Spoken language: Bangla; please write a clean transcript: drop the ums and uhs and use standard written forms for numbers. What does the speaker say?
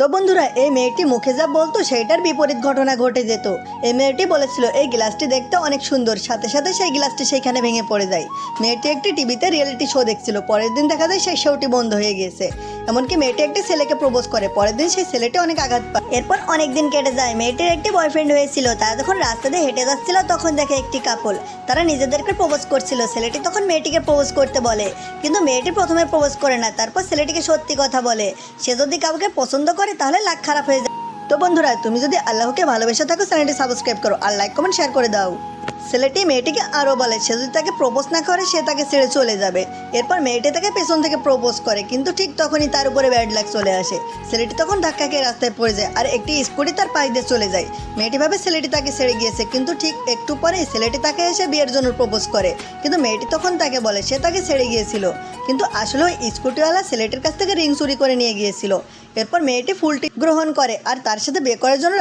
তো বন্ধুরা, এই মেয়েটি মুখে যা বলতো সেইটার বিপরীত ঘটনা ঘটে যেত। এই মেয়েটি বলেছিল এই গ্লাসটি দেখতে অনেক সুন্দর, সাথে সাথে সেই গ্লাসটি সেইখানে ভেঙে পড়ে যায়। মেয়েটি একটি টিভিতে রিয়েলিটি শো দেখছিল, পরের দিন দেখা যায় সেই শোটি বন্ধ হয়ে গিয়েছে। এমনকি মেয়েটি একটি ছেলেকে প্রপোজ করে, পরের দিন সেই ছেলেটি অনেক আঘাত পায়। এরপর অনেক দিন কেটে যায়। মেয়েটির একটি বয়ফ্রেন্ড হয়েছিল, তারা যখন রাস্তা দিয়ে হেঁটে যাচ্ছিল তখন দেখে একটি কাপল, তারা নিজেদেরকে প্রপোজ করছিল। ছেলেটি তখন মেয়েটিকে প্রপোজ করতে বলে, কিন্তু মেয়েটি প্রথমে প্রপোজ করে না, তারপর ছেলেটিকে সত্যি কথা বলে সে যদি কাউকে পছন্দ করে তাহলে লাখ খারাপ হয়ে যায়। তো বন্ধুরা, তুমি যদি আল্লাহকে ভালোবেসে থাকো চ্যানেলটি সাবস্ক্রাইব করো আর লাইক কমেন্ট শেয়ার করে দাও। ছেলেটি মেয়েটিকে আরও বলে সে যদি তাকে প্রপোজ না করে সে তাকে ছেড়ে চলে যাবে। এরপর মেয়েটি তাকে পেছন থেকে প্রপোজ করে, কিন্তু ঠিক তখনই তার উপরে ব্যাড লাক চলে আসে। ছেলেটি তখন ধাক্কা খেয়ে রাস্তায় পড়ে যায় আর একটি স্কুটি তার পাশ দিয়ে চলে যায়। মেয়েটি ভাবে ছেলেটি তাকে ছেড়ে গিয়েছে, কিন্তু ঠিক একটু পরেই ছেলেটি তাকে এসে বিয়ের জন্য প্রপোজ করে, কিন্তু মেয়েটি তখন তাকে বলে সে তাকে ছেড়ে গিয়েছিল, কিন্তু আসলে ওই স্কুটিওয়ালা ছেলেটির কাছ থেকে রিং চুরি করে নিয়ে গিয়েছিল। এরপর মেয়েটি ফুলটি গ্রহণ করে আর তার সাথে বিয়ে করার জন্য